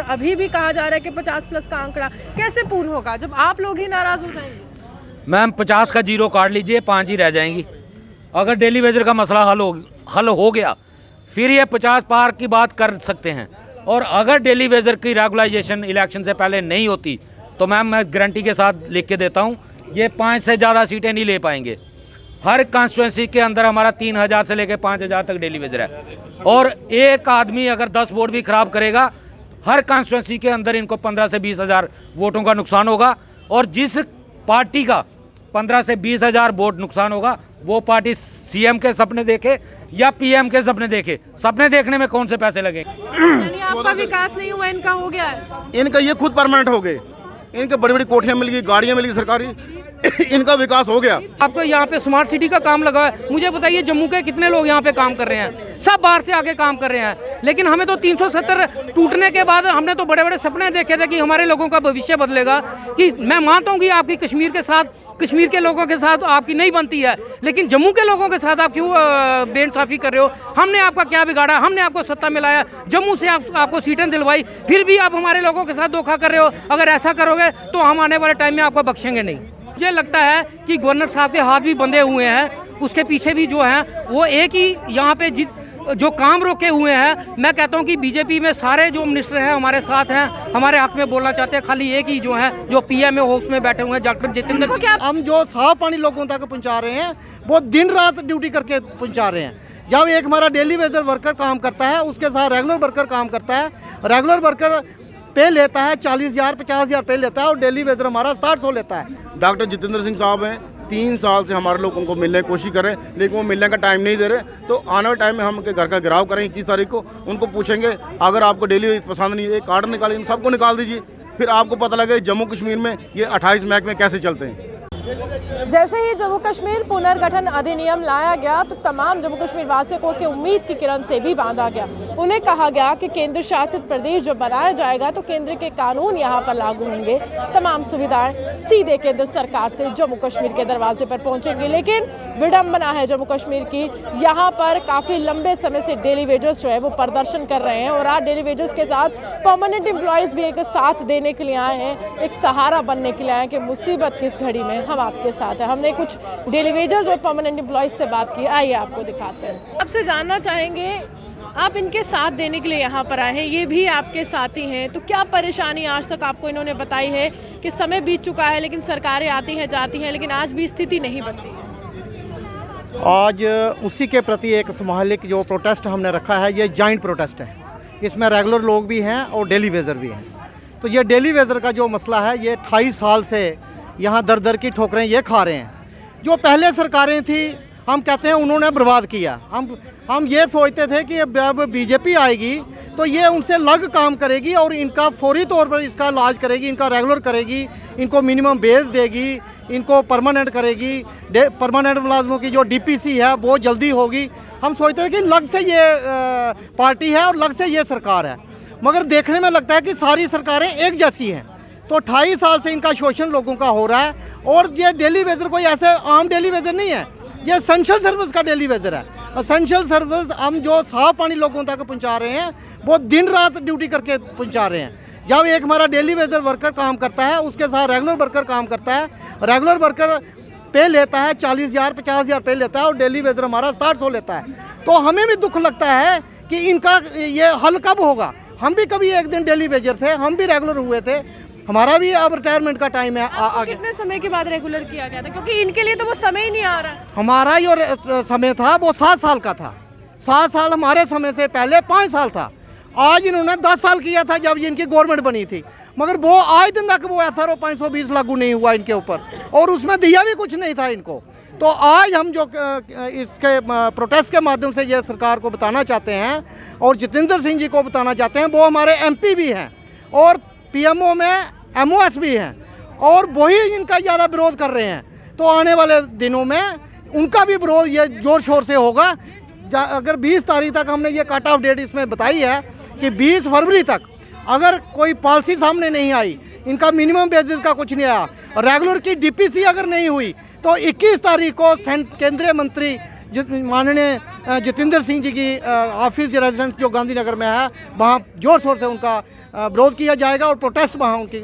अभी भी कहा जा रहा है कि 50+ का आंकड़ा कैसे पूर्ण होगा जब आप लोग ही नाराज हो जाएंगे? मैम 50 का जीरो काट लीजिए, 5 ही रह जाएंगी। अगर डेली वेजर का मसला हल हो गया फिर ये 50 पार की बात कर सकते हैं। और अगर डेली वेजर की रेगुलाइजेशन इलेक्शन से पहले नहीं होती तो मैम मैं गारंटी के साथ लिख के देता हूँ ये 5 से ज़्यादा सीटें नहीं ले पाएंगे। हर कॉन्स्टिट्यूंसी के अंदर हमारा 3000 से लेकर 5000 तक डेली वेजर है और एक आदमी अगर 10 वोट भी खराब करेगा हर कॉन्स्टिट्यूंसी के अंदर इनको 15 से 20 हज़ार वोटों का नुकसान होगा। और जिस पार्टी का 15 से 20 हज़ार वोट नुकसान होगा वो पार्टी सीएम के सपने देखे या पीएम के सपने देखे, सपने देखने में कौन से पैसे लगेंगे। यानी आपका विकास नहीं हुआ, इनका हो गया है। इनका ये खुद परमानेंट हो गए, इनके बड़ी बड़ी कोठियाँ मिल गई, गाड़ियाँ मिल गई सरकारी, इनका विकास हो गया। आपको यहाँ पे स्मार्ट सिटी का काम लगा है, मुझे बताइए जम्मू के कितने लोग यहाँ पे काम कर रहे हैं? सब बाहर से आके काम कर रहे हैं। लेकिन हमें तो 370 टूटने के बाद हमने तो बड़े बड़े सपने देखे थे कि हमारे लोगों का भविष्य बदलेगा। कि मैं मानता हूँ कि आपकी कश्मीर के लोगों के साथ आपकी नहीं बनती है, लेकिन जम्मू के लोगों के साथ आप क्यों बेइंसाफी कर रहे हो? हमने आपका क्या बिगाड़ा? हमने आपको सत्ता में लाया, जम्मू से आपको सीटें दिलवाई, फिर भी आप हमारे लोगों के साथ धोखा कर रहे हो। अगर ऐसा करोगे तो हम आने वाले टाइम में आपको बख्शेंगे नहीं। मुझे लगता है कि गवर्नर साहब के हाथ भी बंधे हुए हैं, उसके पीछे भी जो हैं वो एक ही यहाँ पे जो काम रोके हुए हैं। मैं कहता हूँ कि बीजेपी में सारे जो मिनिस्टर हैं हमारे साथ हैं, हमारे हक में बोलना चाहते हैं। खाली एक ही जो है जो पीएम हाउस में बैठे हुए हैं डॉक्टर जितेंद्र सिंह। हम जो साफ पानी लोगों तक पहुँचा रहे हैं वो दिन रात ड्यूटी करके पहुँचा रहे हैं। जब एक हमारा डेली वेजर वर्कर काम करता है उसके साथ रेगुलर वर्कर काम करता है, रेगुलर वर्कर पे लेता है 40,000 50,000 पे लेता है और डेली वेजर हमारा 700 लेता है। डॉक्टर जितेंद्र सिंह साहब हैं, 3 साल से हमारे लोगों को मिलने की कोशिश कर रहे हैं लेकिन वो मिलने का टाइम नहीं दे रहे। तो आने वाले टाइम में हम उनके घर का घेराव करेंगे 21 तारीख को, उनको पूछेंगे अगर आपको डेली पसंद नहीं है कार्ड निकालिए, सबको निकाल दीजिए, फिर आपको पता लगे जम्मू कश्मीर में ये 28 महकमे कैसे चलते हैं। जैसे ही जम्मू कश्मीर पुनर्गठन अधिनियम लाया गया तो तमाम जम्मू कश्मीर वासियों को उम्मीद की किरण से भी बांधा गया। उन्हें कहा गया कि केंद्र शासित प्रदेश जो बनाया जाएगा तो केंद्र के कानून यहाँ पर लागू होंगे, तमाम सुविधाएं सीधे केंद्र सरकार से जम्मू कश्मीर के दरवाजे पर पहुंचेंगी। लेकिन विडंबना है जम्मू कश्मीर की, यहाँ पर काफ़ी लंबे समय से डेली वेजर्स जो है वो प्रदर्शन कर रहे हैं और आज डेली वेजर्स के साथ परमानेंट एम्प्लॉयज़ भी एक साथ देने के लिए आए हैं, एक सहारा बनने के लिए आए हैं कि मुसीबत किस घड़ी में हम आपके साथ है। हमने कुछ डेली वेजर्स और परमानेंट एम्प्लॉयज से बात की, आइए आपको दिखाते हैं। आपसे जानना चाहेंगे, आप इनके साथ देने के लिए यहाँ पर आए हैं, ये भी आपके साथी हैं, तो क्या परेशानी आज तक आपको इन्होंने बताई है कि समय बीत चुका है लेकिन सरकारें आती हैं जाती हैं लेकिन आज भी स्थिति नहीं बदली है? आज उसी के प्रति एक समाहलिक जो प्रोटेस्ट हमने रखा है ये जॉइंट प्रोटेस्ट है। इसमें रेगुलर लोग भी हैं और डेली वेजर भी हैं। तो ये डेली वेजर का जो मसला है ये 28 साल से यहाँ दर दर की ठोकरें ये खा रहे हैं। जो पहले सरकारें थी हम कहते हैं उन्होंने बर्बाद किया। हम ये सोचते थे कि अब बीजेपी आएगी तो ये उनसे लग काम करेगी और इनका फौरी तौर पर इसका इलाज करेगी, इनका रेगुलर करेगी, इनको मिनिमम बेस देगी, इनको परमानेंट करेगी। परमानेंट मुलाजमों की जो डीपीसी है वो जल्दी होगी। हम सोचते हैं कि लग से ये पार्टी है और लग से ये सरकार है, मगर देखने में लगता है कि सारी सरकारें एक जैसी हैं। तो 28 साल से इनका शोषण लोगों का हो रहा है और ये डेली वेजर कोई ऐसे आम डेली वेजर नहीं है, ये एसेंशियल सर्विस का डेली वेजर है। एसेंशियल सर्विस हम जो साफ पानी लोगों तक पहुंचा रहे हैं वो दिन रात ड्यूटी करके पहुंचा रहे हैं। जब एक हमारा डेली वेजर वर्कर काम करता है उसके साथ रेगुलर वर्कर काम करता है, रेगुलर वर्कर पे लेता है 40,000 50,000 पे लेता है और डेली वेजर हमारा 700 लेता है। तो हमें भी दुख लगता है कि इनका ये हल कब होगा। हम भी कभी एक दिन डेली वेजर थे, हम भी रेगुलर हुए थे, हमारा भी अब रिटायरमेंट का टाइम है। कितने समय के बाद रेगुलर किया गया था? क्योंकि इनके लिए तो वो समय ही नहीं आ रहा है। हमारा ही और समय था वो 7 साल का था। 7 साल हमारे समय से पहले 5 साल था। आज इन्होंने 10 साल किया था जब इनकी गवर्नमेंट बनी थी, मगर वो आज दिन तक वो SRO 520 लागू नहीं हुआ इनके ऊपर और उसमें दिया भी कुछ नहीं था इनको। तो आज हम जो इसके प्रोटेस्ट के माध्यम से ये सरकार को बताना चाहते हैं और जितेंद्र सिंह जी को बताना चाहते हैं, वो हमारे MP भी हैं और PMO में MOS भी हैं और वही इनका ज़्यादा विरोध कर रहे हैं। तो आने वाले दिनों में उनका भी विरोध ये जोर शोर से होगा। अगर 20 तारीख तक हमने ये कट ऑफ डेट इसमें बताई है कि 20 फरवरी तक अगर कोई पॉलिसी सामने नहीं आई, इनका मिनिमम बेसिस का कुछ नहीं आया, रेगुलर की DPC अगर नहीं हुई तो 21 तारीख को केंद्रीय मंत्री माननीय जितेंद्र सिंह जी की ऑफिस रेजिडेंस जो गांधीनगर में है वहाँ जोर शोर से उनका विरोध किया जाएगा और प्रोटेस्ट वहाँ उनकी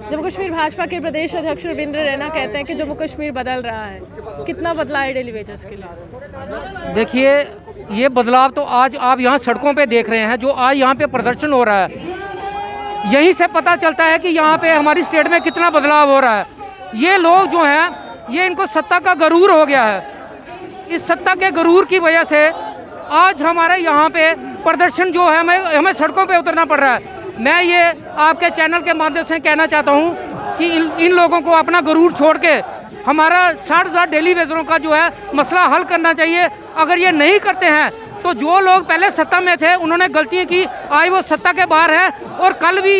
जम्मू कश्मीर भाजपा के प्रदेश अध्यक्ष रविंद्र रैना कहते हैं कि जम्मू कश्मीर बदल रहा है, कितना बदला है डेली वेजर्स के लिए? देखिए, ये बदलाव तो आज आप यहाँ सड़कों पे देख रहे हैं, जो आज यहाँ पे प्रदर्शन हो रहा है, यहीं से पता चलता है कि यहाँ पे हमारी स्टेट में कितना बदलाव हो रहा है। ये लोग जो हैं, ये इनको सत्ता का गरूर हो गया है। इस सत्ता के गरूर की वजह से आज हमारे यहाँ पे प्रदर्शन जो है, हमें सड़कों पे उतरना पड़ रहा है। मैं ये आपके चैनल के माध्यम से कहना चाहता हूँ कि इन लोगों को अपना गरूर छोड़ के हमारा 60,000 डेली वेजरों का जो है मसला हल करना चाहिए। अगर ये नहीं करते हैं तो जो लोग पहले सत्ता में थे उन्होंने गलतियाँ की, आज वो सत्ता के बाहर हैं, और कल भी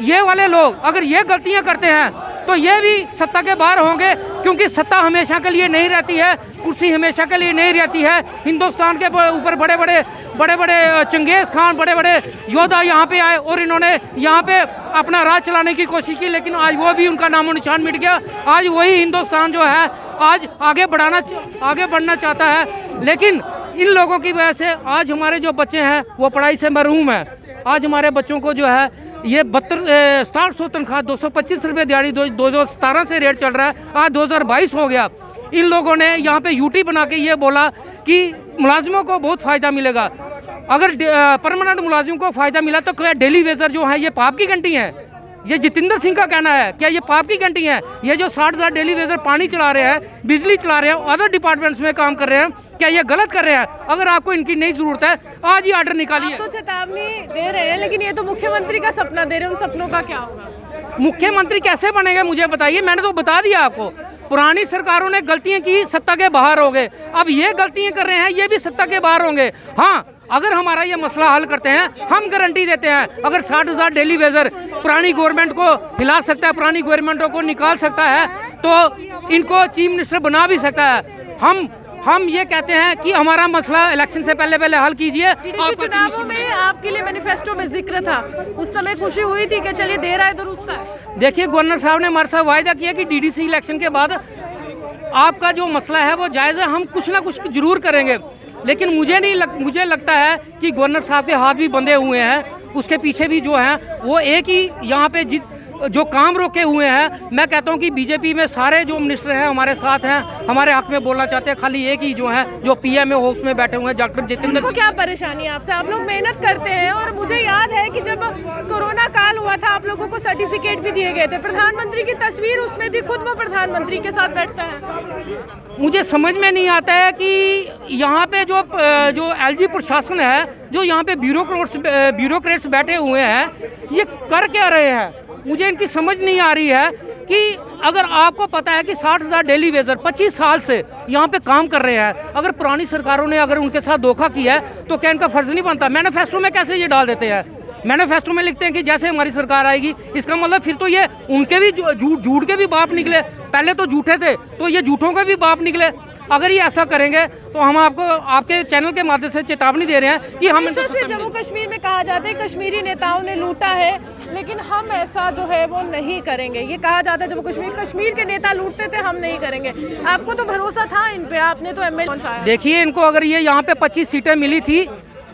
ये वाले लोग अगर ये गलतियाँ करते हैं तो ये भी सत्ता के बाहर होंगे, क्योंकि सत्ता हमेशा के लिए नहीं रहती है, कुर्सी हमेशा के लिए नहीं रहती है। हिंदुस्तान के ऊपर बड़े बड़े चंगेज़ खान, बड़े बड़े योद्धा यहाँ पे आए और इन्होंने यहाँ पे अपना राज चलाने की कोशिश की, लेकिन आज वो भी उनका नामो निशान मिट गया। आज वही हिंदुस्तान जो है आज आगे बढ़ना चाहता है, लेकिन इन लोगों की वजह से आज हमारे जो बच्चे हैं वो पढ़ाई से महरूम हैं। आज हमारे बच्चों को जो है ये 6700 तनख्वाह 225 रुपये दिहाड़ी 2017 से रेट चल रहा है, आज 2022 हो गया। इन लोगों ने यहाँ पे यूटी बना के ये बोला कि मुलाजिमों को बहुत फ़ायदा मिलेगा। अगर परमानेंट मुलाजिम को फ़ायदा मिला तो क्या डेली वेजर जो है ये पाप की घंटी है? ये जितेंद्र सिंह का कहना है, क्या ये पाप की घंटी है? ये जो 60,000 डेली वेजर पानी चला रहे हैं, बिजली चला रहे हैं, अदर डिपार्टमेंट्स में काम कर रहे हैं, क्या ये गलत कर रहे हैं? अगर आपको इनकी नहीं ज़रूरत है, आज ही ऑर्डर निकालिए। तो चेतावनी दे रहे हैं, लेकिन ये तो मुख्यमंत्री का सपना दे रहे हैं, उन सपनों का क्या होगा? मुख्यमंत्री कैसे बनेगा मुझे बताइए। मैंने तो बता दिया आपको, पुरानी सरकारों ने गलतियां की, सत्ता के बाहर हो गए। अब ये गलतियां कर रहे हैं, ये भी सत्ता के बाहर होंगे। हाँ, अगर हमारा ये मसला हल करते हैं, हम गारंटी देते हैं, अगर 60,000 डेली वेजर पुरानी गवर्नमेंट को हिला सकता है, पुरानी गवर्नमेंटों को निकाल सकता है, तो इनको चीफ मिनिस्टर बना भी सकता है। हम ये कहते हैं कि हमारा मसला इलेक्शन से पहले हल कीजिए। चुनावों में आपके लिए मैनिफेस्टो में जिक्र था, उस समय खुशी हुई थी कि चलिए दे रहा है तो रुसता है। देखिए, गवर्नर साहब ने हमारे साथ वायदा किया कि डीडीसी इलेक्शन के बाद आपका जो मसला है वो जायज़ है, हम कुछ ना कुछ जरूर करेंगे। लेकिन मुझे लगता है कि गवर्नर साहब के हाथ भी बंधे हुए हैं, उसके पीछे भी जो हैं वो एक ही यहाँ पे जो काम रोके हुए हैं। मैं कहता हूं कि बीजेपी में सारे जो मिनिस्टर हैं हमारे साथ हैं, हमारे हक में बोलना चाहते हैं। खाली एक ही जो है जो पीएमओ हाउस में बैठे हुए हैं, डॉक्टर जितेंद्र। को क्या परेशानी है आपसे? आप लोग मेहनत करते हैं, और मुझे याद है कि जब कोरोना काल हुआ था आप लोगों को सर्टिफिकेट भी दिए गए थे, प्रधानमंत्री की तस्वीर उसमें थी, खुद वो प्रधानमंत्री के साथ बैठता है। मुझे समझ में नहीं आता है कि यहाँ पे जो एलजी प्रशासन है, जो यहाँ पे ब्यूरोक्रेट्स बैठे हुए हैं, ये कर क्या रहे हैं? मुझे इनकी समझ नहीं आ रही है कि अगर आपको पता है कि 60,000 डेली वेजर 25 साल से यहाँ पे काम कर रहे हैं, अगर पुरानी सरकारों ने अगर उनके साथ धोखा किया है तो क्या इनका फर्ज नहीं बनता? मैनिफेस्टो में कैसे ये डाल देते हैं? मैनिफेस्टो में लिखते हैं कि जैसे हमारी सरकार आएगी, इसका मतलब फिर तो ये उनके भी झूठ के भी बाप निकले। पहले तो झूठे थे, तो ये झूठों के भी बाप निकले। अगर ये ऐसा करेंगे तो हम आपको आपके चैनल के माध्यम से चेतावनी दे रहे हैं कि हम से जम्मू कश्मीर में कहा जाता है कश्मीरी नेताओं ने लूटा है, लेकिन हम ऐसा जो है वो नहीं करेंगे। ये कहा जाता है जम्मू कश्मीर के नेता लूटते थे, हम नहीं करेंगे। आपको तो भरोसा था इन पे, आपने तो एमएलए पहुंचाया। देखिए, इनको अगर ये यहाँ पे 25 सीटें मिली थी,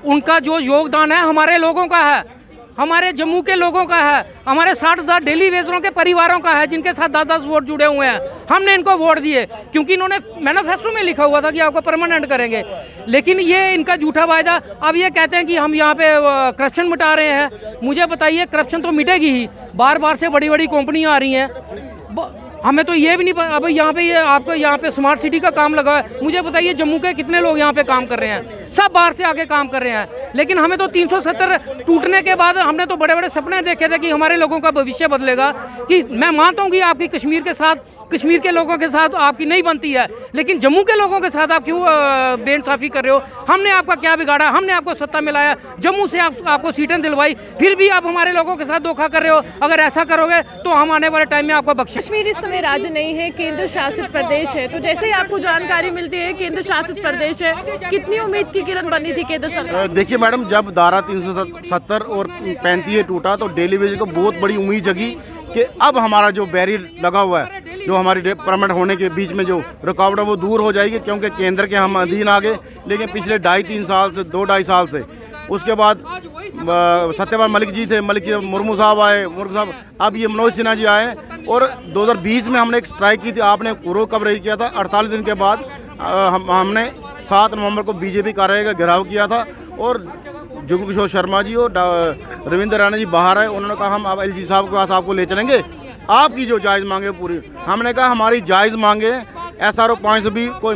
उनका जो योगदान है हमारे लोगों का है, हमारे जम्मू के लोगों का है, हमारे 60,000 डेली वेजरों के परिवारों का है, जिनके साथ 10-10 वोट जुड़े हुए हैं। हमने इनको वोट दिए क्योंकि इन्होंने मैनिफेस्टो में लिखा हुआ था कि आपको परमानेंट करेंगे, लेकिन ये इनका झूठा वायदा। अब ये कहते हैं कि हम यहाँ पे करप्शन मिटा रहे हैं। मुझे बताइए, करप्शन तो मिटेगी ही, बार से बड़ी बड़ी कंपनियाँ आ रही हैं, हमें तो ये भी नहीं पता। अब यहाँ पे आपको यहाँ पे स्मार्ट सिटी का काम लगा है, मुझे बताइए जम्मू के कितने लोग यहाँ पे काम कर रहे हैं? सब बाहर से आके काम कर रहे हैं। लेकिन हमें तो 370 टूटने के बाद हमने तो बड़े बड़े सपने देखे थे कि हमारे लोगों का भविष्य बदलेगा। कि मैं मानता हूँ कि आपकी कश्मीर के लोगों के साथ आपकी नहीं बनती है, लेकिन जम्मू के लोगों के साथ आप क्यों बेइंसाफी कर रहे हो? हमने आपका क्या बिगाड़ा? हमने आपको सत्ता मिलाया, जम्मू से आपको सीटें दिलवाई, फिर भी आप हमारे लोगों के साथ धोखा कर रहे हो। अगर ऐसा करोगे तो हम आने वाले टाइम में आपको बख्शें। कश्मीर इस समय राज्य नहीं है, केंद्र शासित प्रदेश है, तो जैसे ही आपको जानकारी मिलती है केंद्र शासित प्रदेश है, कितनी उम्मीद की किरण बनी थी केंद्र सरकार? देखिए मैडम, जब धारा 370 और 35 टूटा तो डेली वेज को बहुत बड़ी उम्मीद जगी कि अब हमारा जो बैरियर लगा हुआ है, जो हमारी परमानेंट होने के बीच में जो रुकावट है वो दूर हो जाएगी, क्योंकि केंद्र के हम अधीन आ गए। लेकिन पिछले 2.5-3 साल से उसके बाद सत्यपाल मलिक जी थे, मलिक मुर्मू साहब आए, मुर्मू साहब, अब ये मनोज सिन्हा जी आए। और 2020 में हमने एक स्ट्राइक की थी, आपने पूर्व कवरेज किया था। 48 दिन के बाद हमने 7 नवंबर को बीजेपी कार्यालय का घेराव किया था और जुगल किशोर शर्मा जी और रविंद्र रैना जी बाहर आए। उन्होंने कहा हम अब एलजी साहब के पास आपको ले चलेंगे, आपकी जो जायज़ मांगे पूरी। हमने कहा हमारी जायज़ मांगे SRO 5 भी कोई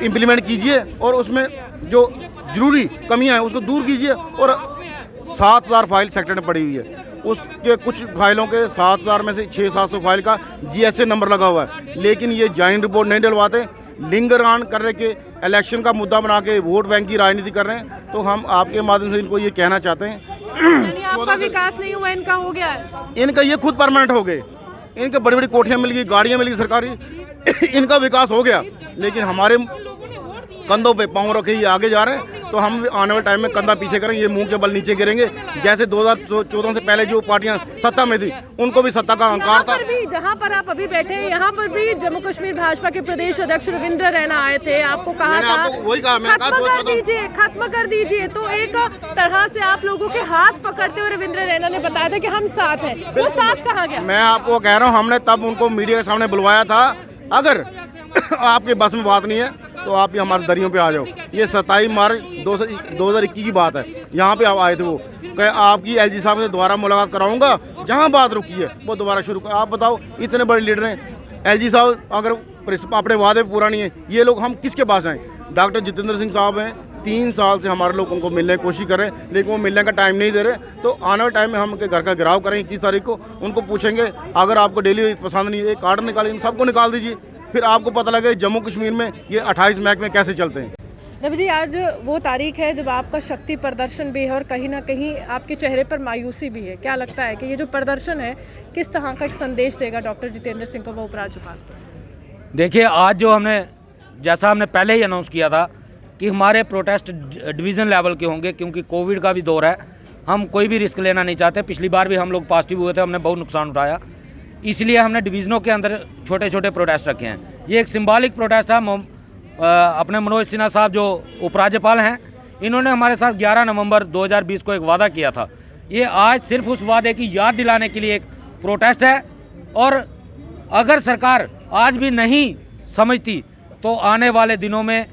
इम्प्लीमेंट कीजिए और उसमें जो ज़रूरी कमियां हैं उसको दूर कीजिए। और 7000 फाइल सेक्टर में पड़ी हुई है, उसके कुछ फाइलों के 7000 में से 600-700 फाइल का GSA नंबर लगा हुआ है, लेकिन ये जॉइंट रिपोर्ट नहीं डलवाते, लिंगरान कर रहे के इलेक्शन का मुद्दा बना के वोट बैंक की राजनीति कर रहे हैं। तो हम आपके माध्यम से इनको ये कहना चाहते हैं आपका विकास नहीं हुआ, इनका हो गया है। इनका ये खुद परमानेंट हो गए, इनके बड़ी बड़ी कोठियाँ मिल गई, गाड़ियाँ मिल गई सरकारी इनका विकास हो गया, लेकिन हमारे कंधों पे पाँव रखे ये आगे जा रहे हैं। तो हम आने वाले टाइम में कंधा पीछे करेंगे, ये मुंह के बल नीचे गिरेंगे। जैसे 2014 से पहले जो पार्टियां सत्ता में थी उनको भी सत्ता का अहंकार था। जहाँ पर आप अभी बैठे हैं यहाँ पर भी जम्मू कश्मीर भाजपा के प्रदेश अध्यक्ष रविंद्र रैना आए थे, आपको कहा था वही कहा, खत्म कर दीजिए। तो एक तरह से आप लोगों के हाथ पकड़ते हुए रविंद्र रैना ने बताया था कि हम साथ हैं, वो साथ कहाँ गया? मैं आपको कह रहा हूँ, हमने तब उनको मीडिया के सामने बुलवाया था। अगर आपके बस में बात नहीं है तो आप भी हमारे दरियों पे आ जाओ। ये 27 मार्च 2021 की बात है, यहाँ पे आप आए थे। वो कहे आपकी एलजी साहब से दोबारा मुलाकात कराऊंगा, जहाँ बात रुकी है वो दोबारा शुरू कर। आप बताओ, इतने बड़े लीडर हैं, एलजी साहब अगर अपने वादे पूरा नहीं है, ये लोग हम किसके पास आए? डॉक्टर जितेंद्र सिंह साहब हैं, 3 साल से हमारे लोग उनको मिलने की कोशिश कर रहे हैं, लेकिन वो मिलने का टाइम नहीं दे रहे। तो आने वाले टाइम में हम उनके घर का घेराव करेंगे 21 तारीख को। उनको पूछेंगे अगर आपको डेली पसंद नहीं है, एक कार्ड निकालिए, सबको निकाल दीजिए, फिर आपको पता लगे जम्मू कश्मीर में ये 28 महकमे कैसे चलते हैं। नबी जी, आज वो तारीख है जब आपका शक्ति प्रदर्शन भी है और कहीं ना कहीं आपके चेहरे पर मायूसी भी है। क्या लगता है कि ये जो प्रदर्शन है किस तरह का एक संदेश देगा डॉक्टर जितेंद्र सिंह को, वो उपराज्यपाल? देखिए, आज जो जैसा हमने पहले ही अनाउंस किया था कि हमारे प्रोटेस्ट डिवीज़न लेवल के होंगे, क्योंकि कोविड का भी दौर है, हम कोई भी रिस्क लेना नहीं चाहते। पिछली बार भी हम लोग पॉजिटिव हुए थे, हमने बहुत नुकसान उठाया, इसलिए हमने डिवीज़नों के अंदर छोटे छोटे प्रोटेस्ट रखे हैं। ये एक सिंबॉलिक प्रोटेस्ट है। अपने मनोज सिन्हा साहब जो उपराज्यपाल हैं, इन्होंने हमारे साथ 11 नवंबर 2020 को एक वादा किया था। ये आज सिर्फ उस वादे की याद दिलाने के लिए एक प्रोटेस्ट है। और अगर सरकार आज भी नहीं समझती तो आने वाले दिनों में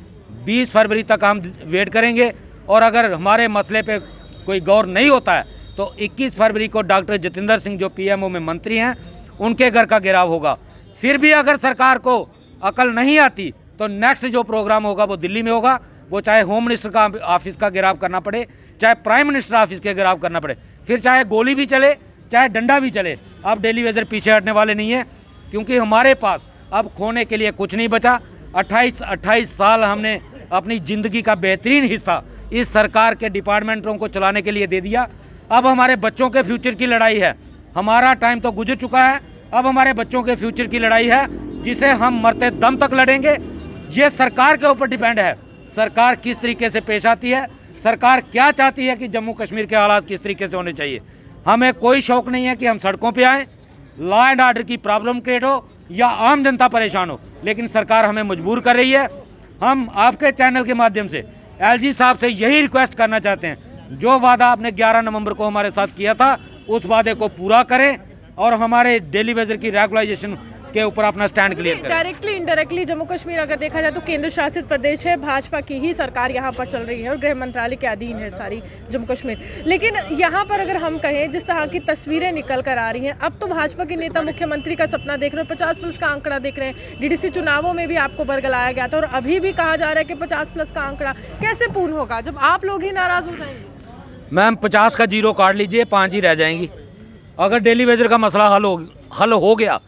20 फरवरी तक हम वेट करेंगे। और अगर हमारे मसले पे कोई गौर नहीं होता है तो 21 फरवरी को डॉक्टर जितेंद्र सिंह जो PMO में मंत्री हैं, उनके घर का घेराव होगा। फिर भी अगर सरकार को अकल नहीं आती तो नेक्स्ट जो प्रोग्राम होगा वो दिल्ली में होगा। वो चाहे होम मिनिस्टर का ऑफिस का घेराव करना पड़े, चाहे प्राइम मिनिस्टर ऑफिस के घेराव करना पड़े, फिर चाहे गोली भी चले, चाहे डंडा भी चले। अब डेली वेजर पीछे हटने वाले नहीं है, क्योंकि हमारे पास अब खोने के लिए कुछ नहीं बचा। 28 साल हमने अपनी ज़िंदगी का बेहतरीन हिस्सा इस सरकार के डिपार्टमेंटों को चलाने के लिए दे दिया। अब हमारे बच्चों के फ्यूचर की लड़ाई है। हमारा टाइम तो गुजर चुका है, अब हमारे बच्चों के फ्यूचर की लड़ाई है, जिसे हम मरते दम तक लड़ेंगे। ये सरकार के ऊपर डिपेंड है, सरकार किस तरीके से पेश आती है, सरकार क्या चाहती है कि जम्मू कश्मीर के हालात किस तरीके से होने चाहिए। हमें कोई शौक नहीं है कि हम सड़कों पे आएँ, लॉ एंड ऑर्डर की प्रॉब्लम क्रिएट हो या आम जनता परेशान हो, लेकिन सरकार हमें मजबूर कर रही है। हम आपके चैनल के माध्यम से एलजी साहब से यही रिक्वेस्ट करना चाहते हैं, जो वादा आपने 11 नवंबर को हमारे साथ किया था उस वादे को पूरा करें और हमारे डेली वेजर की रेगुलाइजेशन के ऊपर अपना स्टैंड क्लियर करें। डायरेक्टली इनडायरेक्टली जम्मू कश्मीर अगर देखा जाए तो केंद्र शासित प्रदेश है, भाजपा की ही सरकार यहाँ पर चल रही है और गृह मंत्रालय के अधीन है सारी जम्मू कश्मीर। लेकिन यहाँ पर अगर हम कहें जिस तरह की तस्वीरें निकल कर आ रही हैं, अब तो भाजपा के नेता मुख्यमंत्री का सपना देख रहे हैं, 50+ का आंकड़ा देख रहे हैं। DDC चुनावों में भी आपको बरगलाया गया था और अभी भी कहा जा रहा है कि 50+ का आंकड़ा कैसे पूर्ण होगा जब आप लोग ही नाराज हो जाएंगे? मैम, 50 का 0 काट लीजिए, 5 ही रह जाएंगी। अगर डेली वेजर का मसला हल हो गया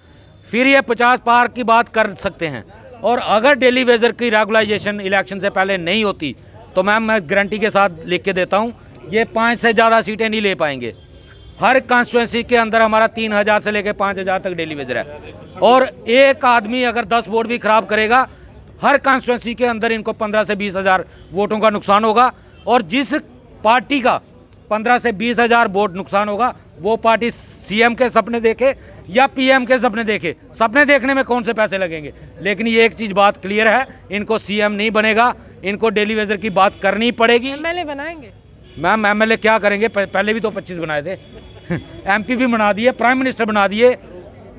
फिर ये 50 पार की बात कर सकते हैं। और अगर डेली वेजर की रेगुलाइजेशन इलेक्शन से पहले नहीं होती तो मैम, मैं गारंटी के साथ लिख के देता हूँ, ये 5 से ज़्यादा सीटें नहीं ले पाएंगे। हर कॉन्स्टिट्यूंसी के अंदर हमारा 3000 से लेकर 5000 तक डेली वेजर है। और एक आदमी अगर 10 वोट भी खराब करेगा, हर कॉन्स्टिट्यूंसी के अंदर इनको 15 से 20 हज़ार वोटों का नुकसान होगा। और जिस पार्टी का 15 से 20 हज़ार वोट नुकसान होगा। वो पार्टी सीएम के सपने देखे या पीएम के सपने देखे, सपने देखने में कौन से पैसे लगेंगे। लेकिन ये एक चीज़ बात क्लियर है, इनको सीएम नहीं बनेगा, इनको डेली वेजर की बात करनी पड़ेगी। एमएलए बनाएंगे? मैम एमएलए क्या करेंगे, पहले भी तो 25 बनाए थे एमपी भी बना दिए, प्राइम मिनिस्टर बना दिए,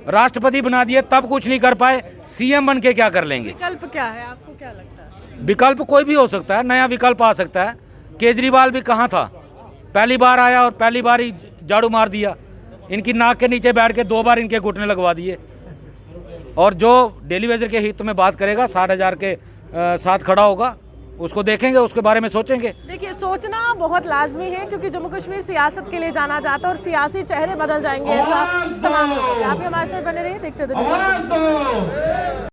राष्ट्रपति बना दिए, तब कुछ नहीं कर पाए, सीएम बन के क्या कर लेंगे। विकल्प क्या है, आपको क्या लगता है? विकल्प कोई भी हो सकता है, नया विकल्प आ सकता है। केजरीवाल भी कहाँ था, पहली बार आया और पहली बार ही झाड़ू मार दिया, इनकी नाक के नीचे बैठ के 2 बार इनके घुटने लगवा दिए। और जो डेली वेजर के हित में बात करेगा, 60,000 के साथ खड़ा होगा, उसको देखेंगे, उसके बारे में सोचेंगे। देखिए, सोचना बहुत लाजमी है क्योंकि जम्मू कश्मीर सियासत के लिए जाना जाता है और सियासी चेहरे बदल जाएंगे, ऐसा तमाम लोग। आप भी हमारे साथ बने रहिए, देखते रहिए।